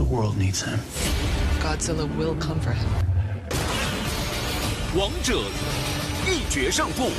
world needs him. Godzilla will come for him. 王者一决胜负。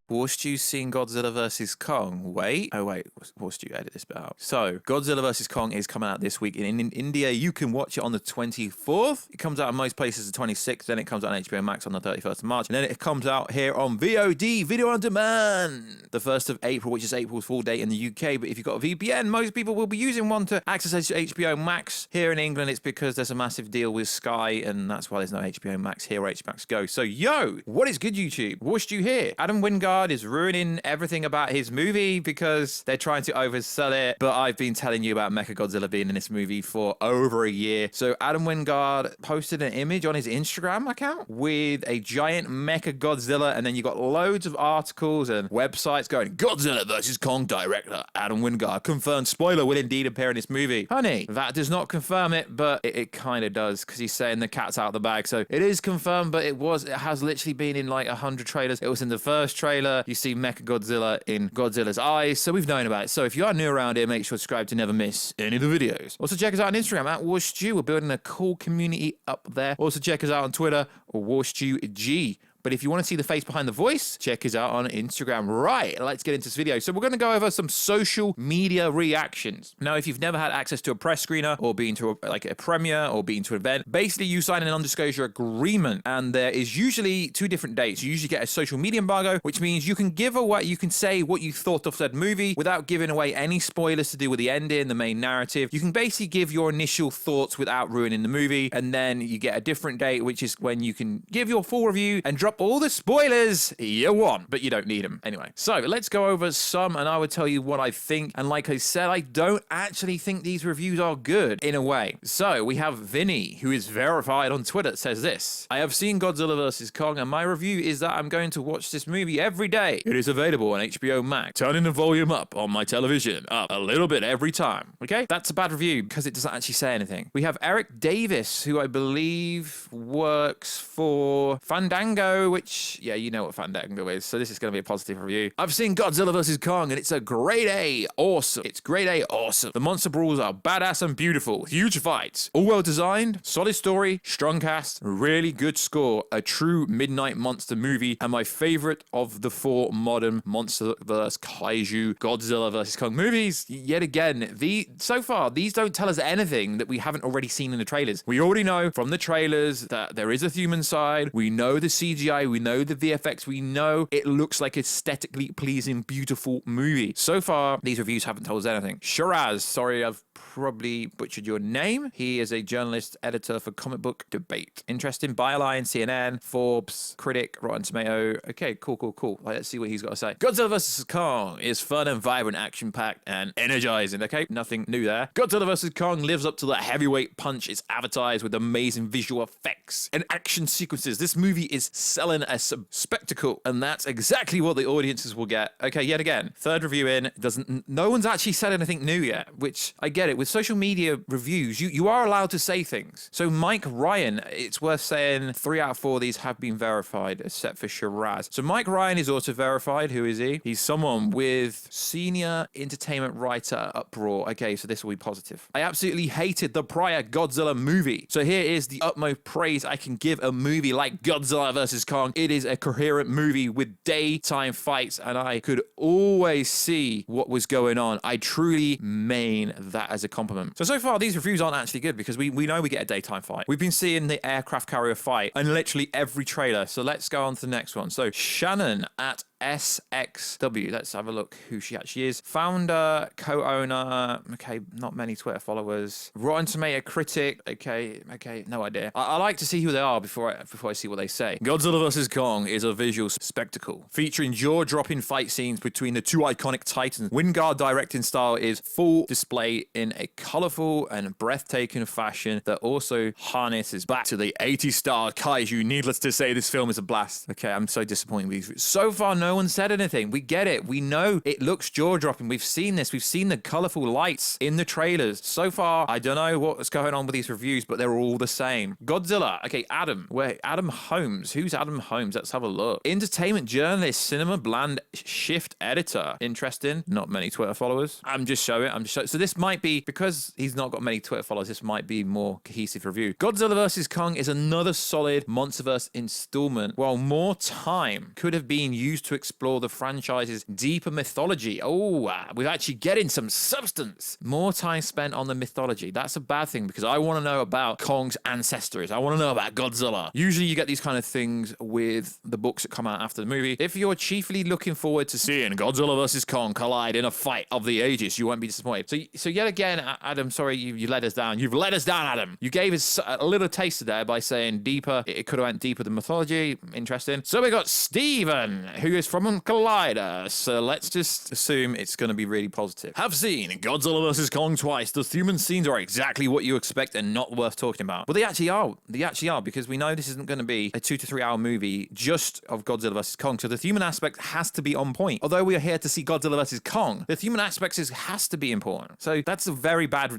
Warstu seen Godzilla vs. Kong. Wait. Oh, wait. Warstu, edit this bit out. So, Godzilla vs. Kong is coming out this week. In India, you can watch it on the 24th. It comes out in most places the 26th. Then it comes out on HBO Max on the 31st of March. And then it comes out here on VOD, Video on Demand, the 1st of April, which is April's full date in the UK. But if you've got a VPN, most people will be using one to access HBO Max. Here in England, it's because there's a massive deal with Sky, and that's why there's no HBO Max here where HBO Max Go. So, yo, what is good, YouTube? Warstu here. Adam Wingard is ruining everything about his movie because they're trying to oversell it, but I've been telling you about Mechagodzilla being in this movie for over a year. So Adam Wingard posted an image on his Instagram account with a giant Mechagodzilla, and then you got loads of articles and websites going, Godzilla vs. Kong director Adam Wingard confirmed spoiler will indeed appear in this movie. Honey, that does not confirm it, but it kind of does, because he's saying the cat's out of the bag. So it is confirmed, but it has literally been in like 100 trailers. It was in the first trailer. You see Mechagodzilla in Godzilla's eyes, so we've known about it. So if you are new around here, make sure to subscribe to never miss any of the videos. Also check us out on Instagram at Warstu. We're building a cool community up there. Also check us out on Twitter or WarstuG. But if you want to see the face behind the voice, check us out on Instagram. Right, let's get into this video. So we're going to go over some social media reactions. Now, if you've never had access to a press screener or been to a premiere or been to an event, basically you sign an non-disclosure agreement, and there is usually two different dates. You usually get a social media embargo, which means you can give away, you can say what you thought of said movie without giving away any spoilers to do with the ending, the main narrative. You can basically give your initial thoughts without ruining the movie, and then you get a different date, which is when you can give your full review and drop all the spoilers you want, but you don't need them anyway. So let's go over some, and I would tell you what I think. And like I said, I don't actually think these reviews are good in a way. So we have Vinny, who is verified on Twitter, says this: I have seen Godzilla vs. Kong, and my review is that I'm going to watch this movie every day. It is available on HBO Max. Turning the volume up on my television up a little bit every time. Okay, that's a bad review because it doesn't actually say anything. We have Eric Davis, who I believe works for Fandango, which, yeah, you know what Fandango is, so this is going to be a positive review. I've seen Godzilla vs. Kong, and it's a grade A awesome. It's grade A awesome. The monster brawls are badass and beautiful. Huge fights. All well designed. Solid story. Strong cast. Really good score. A true midnight monster movie, and my favorite of the four modern monsterverse kaiju Godzilla vs. Kong movies. Yet again, so far, these don't tell us anything that we haven't already seen in the trailers. We already know from the trailers that there is a human side. We know the CGI. We know the VFX, we know it looks like aesthetically pleasing, beautiful movie. So far, these reviews haven't told us anything. Shiraz, sorry, I've probably butchered your name. He is a journalist, editor for Comic Book Debate. Interesting. Byline, CNN, Forbes, Critic, Rotten Tomato. Okay, cool. Let's see what he's got to say. Godzilla vs. Kong is fun and vibrant, action-packed, and energizing. Okay, nothing new there. Godzilla vs. Kong lives up to the heavyweight punch it's advertised with amazing visual effects and action sequences. This movie is selling a spectacle, and that's exactly what the audiences will get. Okay, yet again, third review in, no one's actually said anything new yet, which I get it. With social media reviews, you are allowed to say things. So Mike Ryan, it's worth saying 3 out of 4 of these have been verified, except for Shiraz. So Mike Ryan is also verified. Who is he? He's someone with senior entertainment writer uproar. Okay, so this will be positive. I absolutely hated the prior Godzilla movie. So here is the utmost praise I can give a movie like Godzilla vs. Kong. It is a coherent movie with daytime fights, and I could always see what was going on. I truly mean that as a compliment. So far, these reviews aren't actually good because we know we get a daytime fight. We've been seeing the aircraft carrier fight in literally every trailer. So let's go on to the next one. So Shannon at SXW. Let's have a look who she actually is. Founder, co-owner. Okay, not many Twitter followers. Rotten Tomato critic. Okay, no idea. I like to see who they are before I see what they say. Godzilla vs. Kong is a visual spectacle featuring jaw-dropping fight scenes between the two iconic titans. Wingard directing style is full display in a colorful and breathtaking fashion that also harnesses back to the 80s style kaiju. Needless to say, this film is a blast. Okay, I'm so disappointed with these. So far, no no one said anything. We get it. We know it looks jaw-dropping. We've seen this. We've seen the colorful lights in the trailers. So far, I don't know what's going on with these reviews, but they're all the same. Godzilla. Okay, Adam. Wait, Adam Holmes. Who's Adam Holmes? Let's have a look. Entertainment journalist, cinema bland shift editor. Interesting. Not many Twitter followers. I'm just showing. So this might be, because he's not got many Twitter followers, this might be more cohesive review. Godzilla vs. Kong is another solid MonsterVerse installment, while more time could have been used to explore the franchise's deeper mythology. Oh, we're actually getting some substance. More time spent on the mythology. That's a bad thing, because I want to know about Kong's ancestors. I want to know about Godzilla. Usually you get these kind of things with the books that come out after the movie. If you're chiefly looking forward to seeing Godzilla vs. Kong collide in a fight of the ages, you won't be disappointed. So yet again, Adam, sorry, you let us down. You've let us down, Adam. You gave us a little taster there by saying deeper. It could have went deeper than mythology. Interesting. So we got Steven, who is from Collider. So let's just assume it's going to be really positive. Have seen Godzilla vs. Kong twice. The human scenes are exactly what you expect and not worth talking about. Well, they actually are. They actually are, because we know this isn't going to be a 2 to 3 hour movie just of Godzilla vs. Kong. So the human aspect has to be on point. Although we are here to see Godzilla vs. Kong, the human aspect has to be important. So that's a very bad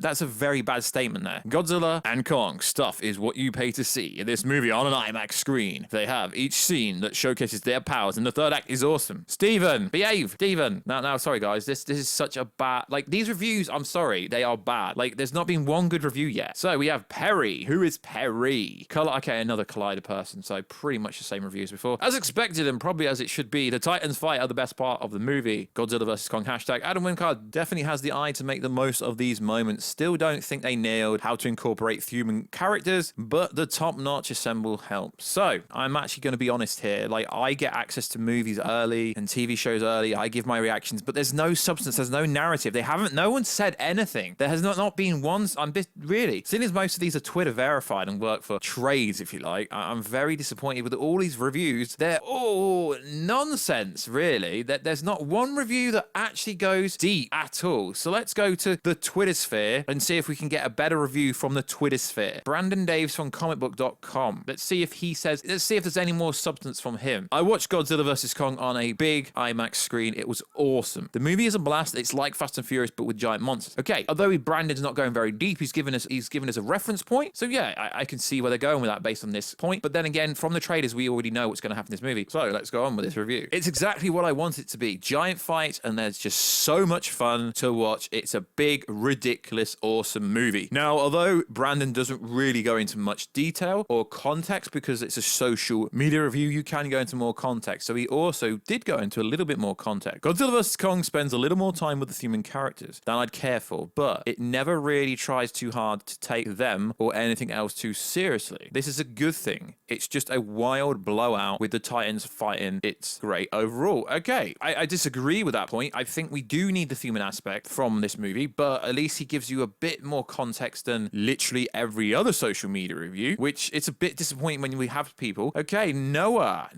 statement there. Godzilla and Kong stuff is what you pay to see in this movie on an IMAX screen. They have each scene that showcases their powers, and the third act is awesome. Steven, behave. Steven. Now, sorry guys, this is such a bad, like, these reviews, I'm sorry, they are bad. Like, there's not been one good review yet. So we have Perry. Who is Perry? Okay, another Collider person, so pretty much the same reviews before. As expected, and probably as it should be, the Titans fight are the best part of the movie. Godzilla vs. Kong hashtag. Adam Wincard definitely has the eye to make the most of these moments. Still don't think they nailed how to incorporate human characters, but the top-notch assemble helps. So I'm actually going to be honest here. Like, I get access to movies early and TV shows early. I give my reactions, but there's no substance. There's no narrative. No one said anything. There has not been one. Really, seeing as most of these are Twitter verified and work for trades, if you like, I'm very disappointed with all these reviews. They're all nonsense, really. There's not one review that actually goes deep at all. So let's go to the Twitter sphere and see if we can get a better review from the Twitter sphere. Brandon Daves from comicbook.com. Let's see if there's any more substance from him. I watched Godzilla vs. Kong on a big IMAX screen. It was awesome. The movie is a blast. It's like Fast and Furious, but with giant monsters. Okay, although Brandon's not going very deep, he's given us a reference point. So yeah, I can see where they're going with that based on this point. But then again, from the trailers, we already know what's going to happen in this movie. So let's go on with this review. It's exactly what I want it to be. Giant fight, and there's just so much fun to watch. It's a big, ridiculous, awesome movie. Now, although Brandon doesn't really go into much detail or context because it's a social media review, you can go into more context. So he also did go into a little bit more context. Godzilla vs. Kong spends a little more time with the human characters than I'd care for, but it never really tries too hard to take them or anything else too seriously. This is a good thing. It's just a wild blowout with the Titans fighting. It's great overall. Okay, I disagree with that point. I think we do need the human aspect from this movie, but at least he gives you a bit more context than literally every other social media review, which it's a bit disappointing when we have people. Okay, Noah,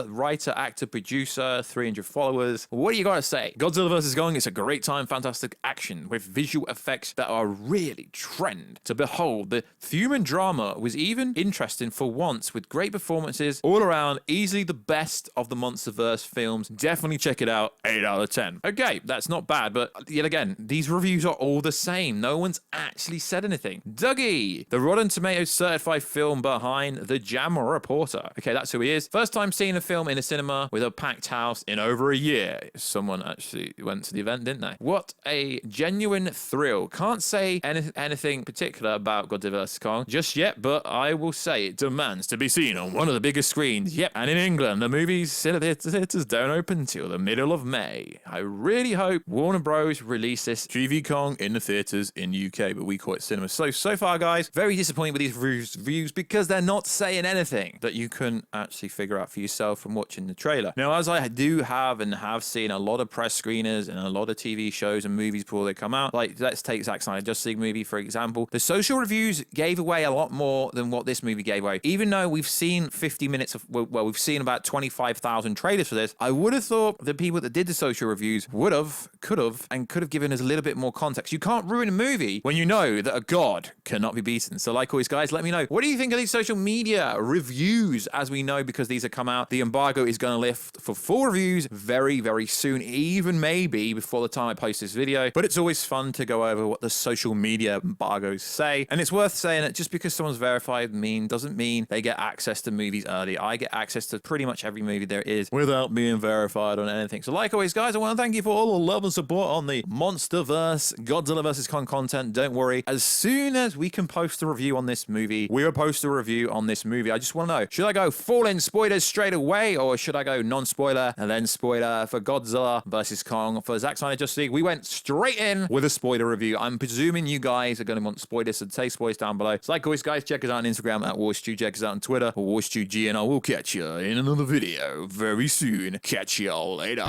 writer, actor, producer, 300 followers. What do you got to say? Godzilla vs. Kong is a great time, fantastic action with visual effects that are really trend to behold. The human drama was even interesting for once, with great performances all around. Easily the best of the MonsterVerse films. Definitely check it out. 8 out of 10. Okay, that's not bad, but yet again, these reviews are all the same. No one's actually said anything. Dougie, the Rotten Tomatoes certified film behind the Jam Reporter. Okay, that's who he is. First time seeing a film in a cinema with a packed house in over a year. Someone actually went to the event, didn't they? What a genuine thrill. Can't say anything particular about Godzilla vs. Kong just yet, but I will say it demands to be seen on one of the biggest screens. Yep, and in England, the movie's theaters don't open until the middle of May. I really hope Warner Bros. Release this GV Kong in the theaters in UK, but we call it cinema. So far, guys, very disappointed with these reviews because they're not saying anything that you couldn't actually figure out for yourself from watching the trailer. Now, as I do have seen a lot of press screeners and a lot of TV shows and movies before they come out, like let's take Zack Snyder Justice League movie, for example. The social reviews gave away a lot more than what this movie gave away. Even though we've seen 50 minutes of, well, we've seen about 25,000 trailers for this, I would have thought the people that did the social reviews could have given us a little bit more context. You can't ruin a movie when you know that a god cannot be beaten. So like always, guys, let me know, what do you think of these social media reviews? As we know, because these have come out, the embargo is going to lift for full reviews very, very soon, even maybe before the time I post this video. But it's always fun to go over what the social media embargoes say. And it's worth saying that just because someone's verified doesn't mean they get access to movies early. I get access to pretty much every movie there is without being verified on anything. So like always, guys, I want to thank you for all the love and support on the MonsterVerse Godzilla vs. Kong content. Don't worry. As soon as we can post a review on this movie, we will post a review on this movie. I just want to know, should I go full in spoilers straight away, or should I go non-spoiler and then spoiler for Godzilla vs. Kong? For Zack Snyder Justice League, we went straight in with a spoiler review. I'm presuming you guys are going to want spoilers, so say spoilers down below. So like always, guys, check us out on Instagram at Warstu, check us out on Twitter at WarstuG, and I will catch you in another video very soon. Catch y'all later.